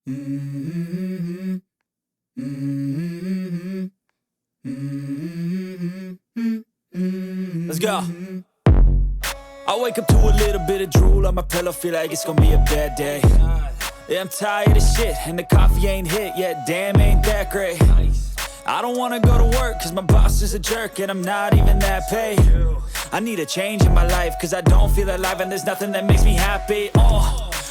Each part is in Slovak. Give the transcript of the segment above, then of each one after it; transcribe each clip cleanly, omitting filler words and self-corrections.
Let's go. I wake up to a little bit of drool on my pillow, feel like it's gonna be a bad day. Yeah, I'm tired of shit, and the coffee ain't hit yet, damn, ain't that great. I don't wanna go to work, cause my boss is a jerk, and I'm not even that paid. I need a change in my life, cause I don't feel alive, and there's nothing that makes me happy.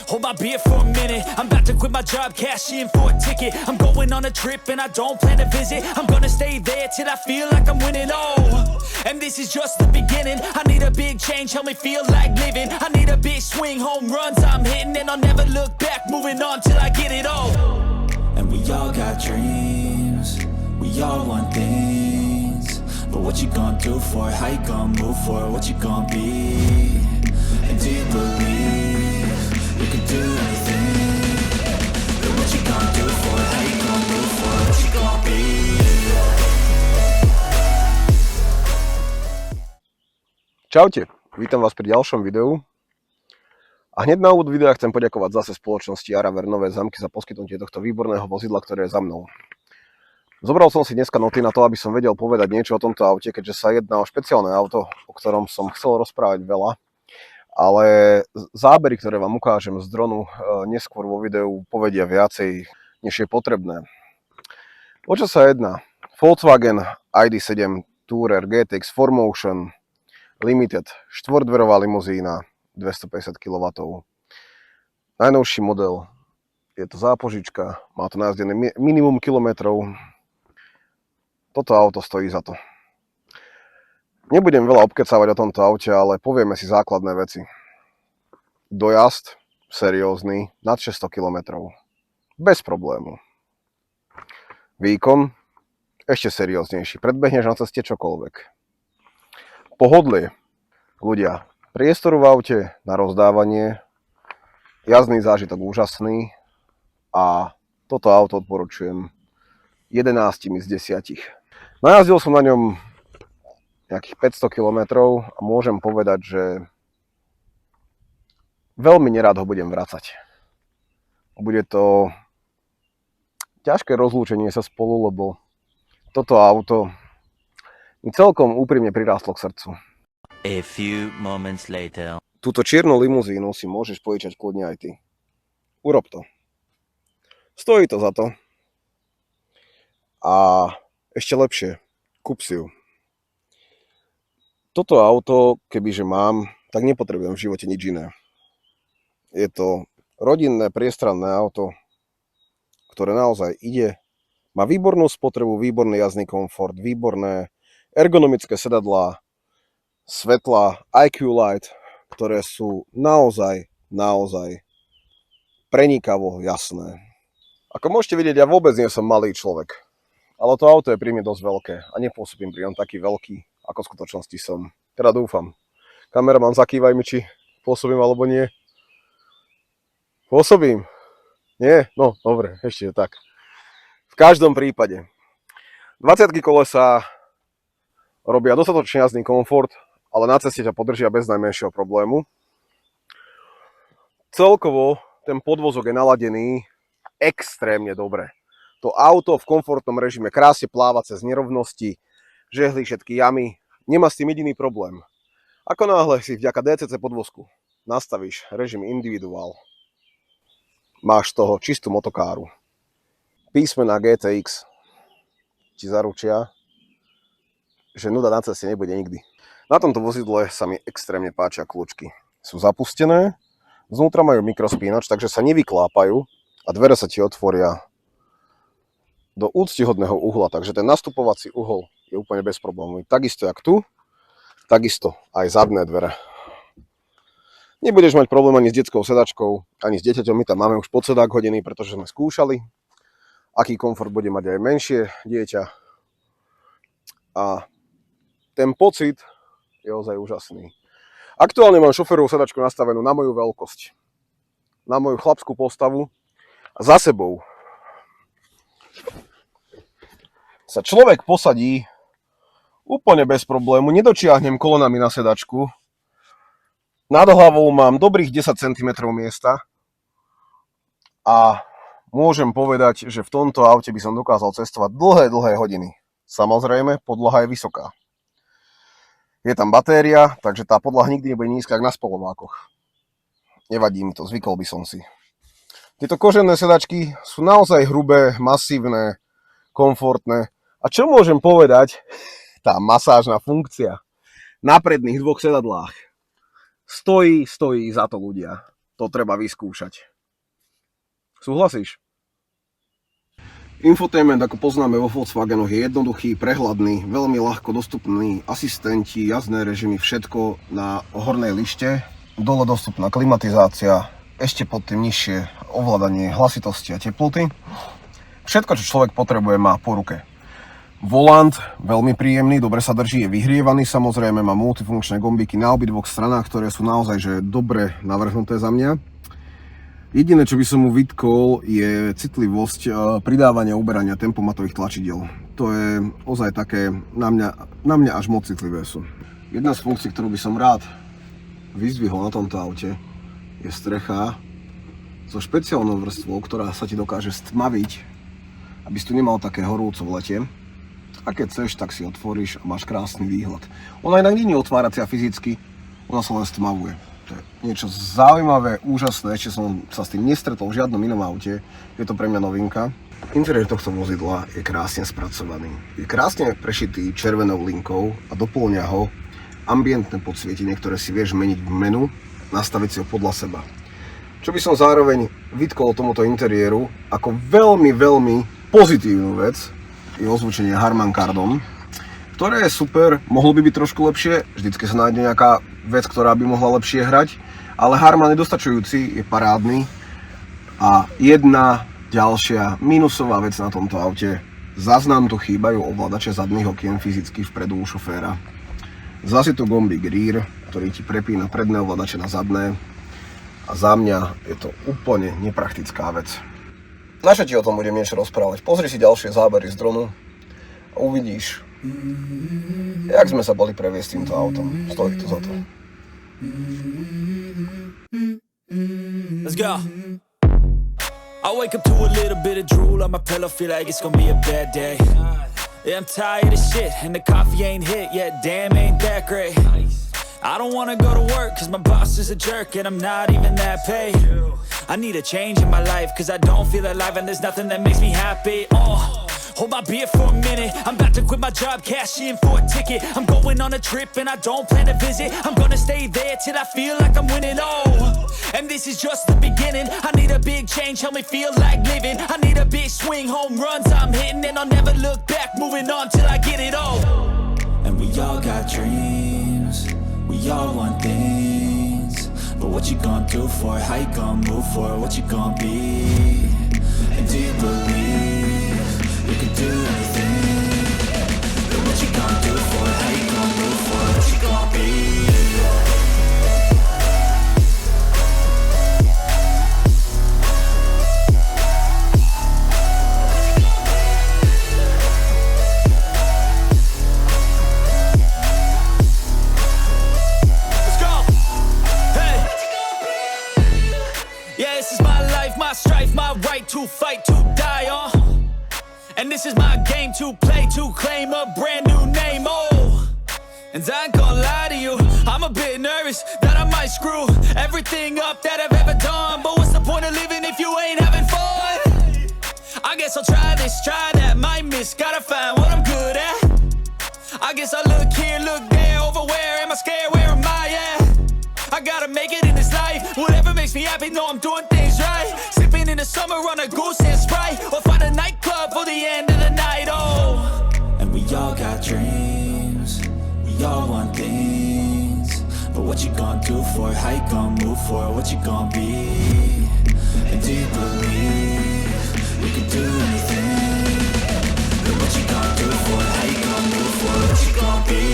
Hold my beer for a minute, I'm about to quit my job, cash in for a ticket. I'm going on a trip and I don't plan to visit. I'm gonna stay there till I feel like I'm winning, and this is just the beginning. I need a big change, help me feel like living. I need a big swing, home runs I'm hitting, and I'll never look back, moving on till I get it all. And we all got dreams, we all want things, but what you gonna do for it? How you gonna move for it? What you gonna be? And do you believe you can do anything? But what you gonna do for it? How you gonna move for it? What you gonna be? Čaute, vítam vás pri ďalšom videu. A hneď na úvod videa chcem poďakovať zase spoločnosti Araver Nové Zámky za poskytnutie tohto výborného vozidla, ktoré je za mnou. Zobral som si dneska noty na to, aby som vedel povedať niečo o tomto aute, keďže sa jedná o špeciálne auto, o ktorom som chcel rozprávať veľa. Ale zábery, ktoré vám ukážem z dronu neskôr vo videu, povedia viacej, než je potrebné. O čo sa jedná? Volkswagen ID.7 Tourer GTX 4Motion Limited, štvordverová limuzína, 250 kW. Najnovší model, je to zápožička, má to najazdené minimum kilometrov. Toto auto stojí za to. Nebudem veľa obkecávať o tomto aute, ale povieme si základné veci. Dojazd, seriózny, nad 600 km. Bez problému. Výkon, ešte serióznejší, predbehneš na ceste čokoľvek. Pohodlie. Ľudia, priestoru v aute na rozdávanie, jazdný zážitok úžasný a toto auto odporúčujem 11 z 10. Najazdil som na ňom nejakých 500 km a môžem povedať, že veľmi nerád ho budem vracať. Bude to ťažké rozlúčenie sa spolu, lebo toto auto mi celkom úprimne prirástlo k srdcu. A few moments later. Túto čiernu limuzínu si môžeš požičať kľudne aj ty. Urob to. Stojí to za to. A ešte lepšie, kúp si ju. Toto auto, kebyže mám, tak nepotrebujem v živote nič iné. Je to rodinné, priestranné auto, ktoré naozaj ide. Má výbornú spotrebu, výborný jazdný komfort, výborné ergonomické sedadlá, svetla, IQ Light, ktoré sú naozaj prenikavo jasné. Ako môžete vidieť, ja vôbec nie som malý človek, ale to auto je pri mne dosť veľké a nepôsobím pri ňom taký veľký, ako v skutočnosti som. Teda dúfam. Kameraman, zakývaj mi, či pôsobím alebo nie. Pôsobím? Nie? No, dobre, ešte tak. V každom prípade. 20 kolesa robia dostatočne jazdný komfort, ale na ceste ťa podržia bez najmenšieho problému. Celkovo ten podvozok je naladený extrémne dobre. To auto v komfortnom režime krásne pláva cez nerovnosti, žehlí všetky jamy, nemá s tým jediný problém. Ako náhle si vďaka DCC podvozku nastavíš režim individuál, máš z toho čistú motokáru. Písmená GTX ti zaručia, že nuda na ceste nebude nikdy. Na tomto vozidle sa mi extrémne páčia kľúčky. Sú zapustené, znútra majú mikrospínač, takže sa nevyklápajú a dvere sa ti otvoria do úctihodného uhla, takže ten nastupovací uhol je úplne bez problémov. Takisto jak tu, takisto aj zadné dvere. Nebudeš mať problém ani s detskou sedačkou, ani s dieťaťom. My tam máme už podsedák hodený, pretože sme skúšali, aký komfort bude mať aj menšie dieťa. A ten pocit je ozaj úžasný. Aktuálne mám šoférovú sedačku nastavenú na moju veľkosť, na moju chlapskú postavu a za sebou sa človek posadí úplne bez problému, nedočiahnem kolonami na sedačku. Nad hlavou mám dobrých 10 cm miesta a môžem povedať, že v tomto aute by som dokázal cestovať dlhé hodiny. Samozrejme, podlaha je vysoká. Je tam batéria, takže tá podlaha nikdy nebude nízka ako na spolovákoch. Nevadí mi to, zvykol by som si. Tieto kožené sedačky sú naozaj hrubé, masívne, komfortné. A čo môžem povedať? Tá masážna funkcia na predných dvoch sedadlách. Stojí za to, ľudia. To treba vyskúšať. Súhlasíš? Infotainment, ako poznáme vo Volkswagenoch, je jednoduchý, prehľadný, veľmi ľahko dostupný, asistenti, jazdné režimy, všetko na hornej lište. Dole dostupná klimatizácia, ešte pod tým nižšie ovládanie hlasitosti a teploty. Všetko, čo človek potrebuje, má po ruke. Volant, veľmi príjemný, dobre sa drží, je vyhrievaný, samozrejme má multifunkčné gombíky na obidvoch stranách, ktoré sú naozaj že dobre navrhnuté za mňa. Jediné, čo by som mu vytkol, je citlivosť pridávania a uberania tempomatových tlačidiel. To je ozaj také, na mňa až moc citlivé sú. Jedna z funkcií, ktorú by som rád vyzdvihol na tomto aute, je strecha so špeciálnou vrstvou, ktorá sa ti dokáže stmaviť, aby si tu nemal také horúco v lete. A keď chceš, tak si otvoríš a máš krásny výhľad. Ona inak nie je otváracia fyzicky, ona sa len stmavuje. To je niečo zaujímavé, úžasné, ešte som sa s tým nestretol v žiadnom inom aute, je to pre mňa novinka. Interiér tohto vozidla je krásne spracovaný. Je krásne prešitý červenou linkou a doplňa ho ambientné podsvietenie, ktoré si vieš meniť v menu, nastaviť si ho podľa seba. Čo by som zároveň vytkol tomuto interiéru ako veľmi pozitívnu vec, je ozvučenie Harman Kardon, ktoré je super, mohlo by byť trošku lepšie, vždycky sa nájde nejaká vec, ktorá by mohla lepšie hrať, ale Harman je dostačujúci, je parádny. A jedna ďalšia minusová vec na tomto aute, zas nám tu chýbajú ovládače zadných okien fyzicky vpredu u šoféra. Zas je to gombík rear, ktorý ti prepína predné ovládače na zadné a za mňa je to úplne nepraktická vec. Naše ti o tom budem niečo rozprávať. Pozri si ďalšie zábery z dronu a uvidíš, jak sme sa boli previesť týmto autom. Stojí to za to. Let's go. I wake up to a little bit of drool on my pillow, feel like it's gonna be a bad day. Yeah, I'm tired of shit and the coffee ain't hit yet, damn ain't that great. I don't wanna go to work cause my boss is a jerk and I'm not even that paid. I need a change in my life cause I don't feel alive and there's nothing that makes me happy. Hold my beer for a minute, I'm about to quit my job, cash in for a ticket. I'm going on a trip and I don't plan to visit. I'm gonna stay there till I feel like I'm winning, and this is just the beginning. I need a big change, help me feel like living. I need a big swing, home runs I'm hitting, and I'll never look back, moving on till I get it all. And we all got dreams, we all want things, but what you gonna do for it? How you gonna move for it? What you gonna be? And do you believe you can do anything? But what you gonna do for it? How you gonna move for it? What you gonna be? Let's go! Hey! Yeah, this is my life, my strife, my right to fight, to die on. And this is my game to play, to claim a brand new name, And I ain't gonna lie to you, I'm a bit nervous that I might screw everything up that I've ever done. But what's the point of living if you ain't having fun? I guess I'll try this, try that, might miss, gotta find what I'm good at. I guess I look here, look there, over where am I scared, where am I at? I gotta make it in this life, whatever makes me happy, know I'm doing things right. Sipping in the summer on a goose and Sprite, or find a nightclub for the end of the night, And we all got dreams, we all want things, but what you gonna do for it? How you gonna move for it? What you gonna be? And do you believe you can do anything? But what you gonna do for it? How you gonna move for it? What you gonna be?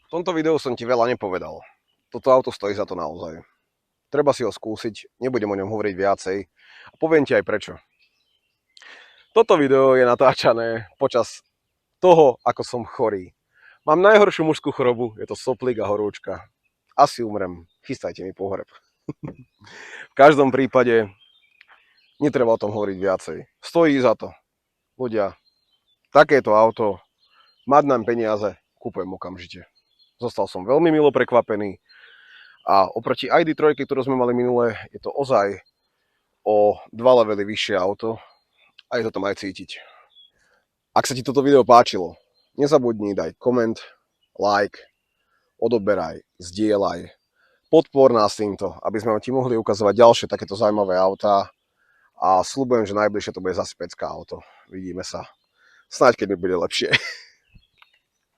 V tomto videu som ti veľa nepovedal. Toto auto stojí za to naozaj. Treba si ho skúsiť, nebudem o ňom hovoriť viacej a poviem ti aj prečo. Toto video je natáčané počas toho, ako som chorý. Mám najhoršiu mužskú chorobu, je to soplík a horúčka. Asi umrem, chystajte mi pohreb. V každom prípade netreba o tom hovoriť viacej. Stojí za to. Ľudia, takéto auto, mať nám peniaze, kúpujem okamžite. Zostal som veľmi milo prekvapený a oproti ID3, ktorú sme mali minule, je to ozaj o 2 levely vyššie auto a je to tam aj cítiť. Ak sa ti toto video páčilo, nezabudni daj koment, like, odoberaj, zdieľaj. Podpor nás týmto, aby sme ti mohli ukazovať ďalšie takéto zaujímavé autá a sľubujem, že najbližšie to bude zase pecká auto. Vidíme sa. Snáď keď mi bude lepšie.